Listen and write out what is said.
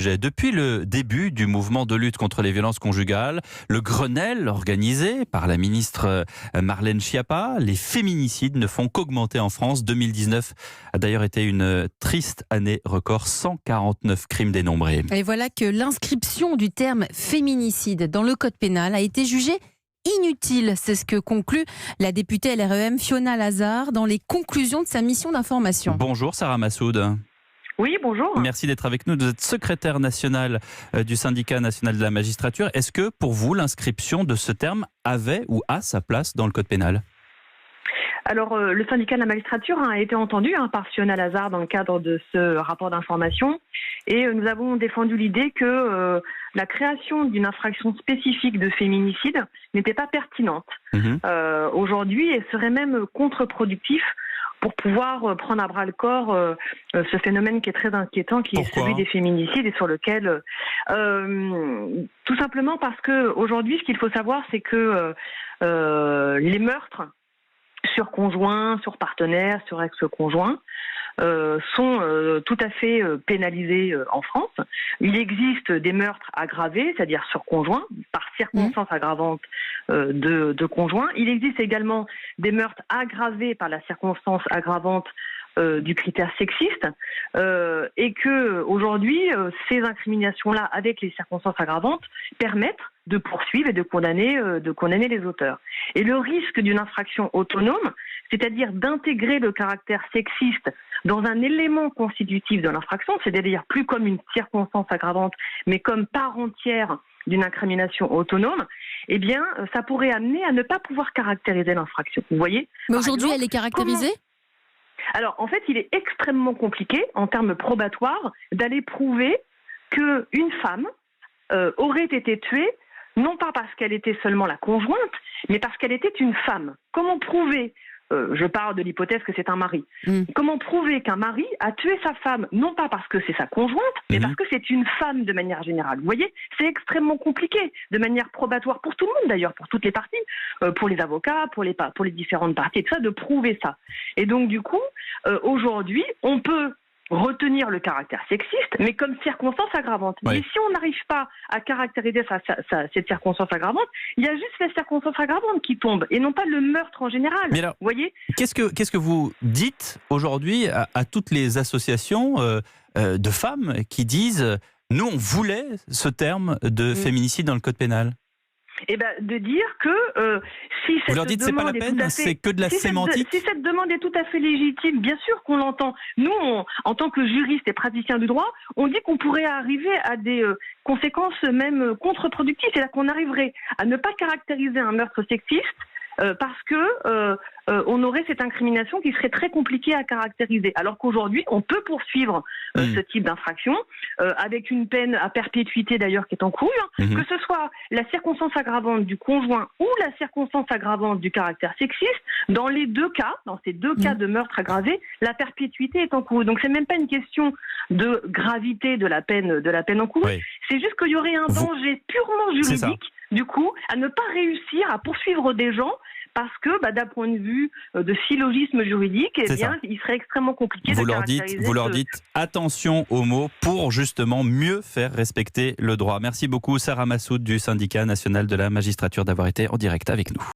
Depuis le début du mouvement de lutte contre les violences conjugales, le Grenelle organisé par la ministre Marlène Schiappa, les féminicides ne font qu'augmenter en France. 2019 a d'ailleurs été une triste année record, 149 crimes dénombrés. Et voilà que l'inscription du terme féminicide dans le code pénal a été jugée inutile. C'est ce que conclut la députée LREM Fiona Lazard dans les conclusions de sa mission d'information. Bonjour Sarah Massoud. Oui, bonjour. Merci d'être avec nous. Vous êtes secrétaire nationale du syndicat national de la magistrature. Est-ce que pour vous, l'inscription de ce terme avait ou a sa place dans le code pénal ? Alors, le syndicat de la magistrature a été entendu par Fiona Lazard dans le cadre de ce rapport d'information. Et nous avons défendu l'idée que la création d'une infraction spécifique de féminicide n'était pas pertinente. Aujourd'hui, elle serait même contre-productif pour pouvoir prendre à bras le corps ce phénomène qui est très inquiétant, qui est celui des féminicides et sur lequel... tout simplement parce que aujourd'hui, ce qu'il faut savoir, c'est que les meurtres sur conjoint, sur partenaire, sur ex-conjoint, sont tout à fait pénalisés en France. Il existe des meurtres aggravés, c'est-à-dire sur conjoint, par circonstances aggravantes de conjoint. Il existe également des meurtres aggravés par la circonstance aggravante du critère sexiste, et que aujourd'hui, ces incriminations-là, avec les circonstances aggravantes, permettent de poursuivre et de condamner les auteurs. Et le risque d'une infraction autonome, c'est-à-dire d'intégrer le caractère sexiste dans un élément constitutif de l'infraction, c'est-à-dire plus comme une circonstance aggravante, mais comme part entière d'une incrimination autonome, eh bien, ça pourrait amener à ne pas pouvoir caractériser l'infraction. Vous voyez ? Mais aujourd'hui, elle est caractérisée ? Alors, en fait, il est extrêmement compliqué, en termes probatoires, d'aller prouver qu'une femme aurait été tuée, non pas parce qu'elle était seulement la conjointe, mais parce qu'elle était une femme. Comment prouver, je parle de l'hypothèse que c'est un mari, comment prouver qu'un mari a tué sa femme, non pas parce que c'est sa conjointe, mais parce que c'est une femme de manière générale. Vous voyez, c'est extrêmement compliqué, de manière probatoire pour tout le monde d'ailleurs, pour toutes les parties, pour les avocats, pour les différentes parties, et tout ça, de prouver ça. Et donc du coup, aujourd'hui, on peut retenir le caractère sexiste, mais comme circonstance aggravante. Oui. Mais si on n'arrive pas à caractériser cette circonstance aggravante, il y a juste la circonstance aggravante qui tombe, et non pas le meurtre en général. Mais alors, vous voyez ? Qu'est-ce que vous dites aujourd'hui à toutes les associations de femmes qui disent « Nous, on voulait ce terme de féminicide dans le code pénal ». Eh ben, de dire que si cette Vous leur dites c'est pas la peine, c'est que de la sémantique. Si cette demande est tout à fait légitime, bien sûr qu'on l'entend. Nous, en tant que juristes et praticiens du droit, on dit qu'on pourrait arriver à des conséquences même contre-productives. C'est-à-dire qu'on arriverait à ne pas caractériser un meurtre sexiste parce que on aurait cette incrimination qui serait très compliquée à caractériser. Alors qu'aujourd'hui, on peut poursuivre ce type d'infraction avec une peine à perpétuité d'ailleurs qui est en cours, que ce soit la circonstance aggravante du conjoint ou la circonstance aggravante du caractère sexiste. Dans les deux cas, dans ces deux cas de meurtre aggravé, la perpétuité est en cours. Donc c'est même pas une question de gravité de la peine en cours. Oui. C'est juste qu'il y aurait un danger purement juridique, du coup, à ne pas réussir à poursuivre des gens parce que, d'un point de vue de syllogisme juridique, eh bien, il serait extrêmement compliqué de caractériser. Vous leur dites attention aux mots pour justement mieux faire respecter le droit. Merci beaucoup Sarah Massoud du syndicat national de la magistrature d'avoir été en direct avec nous.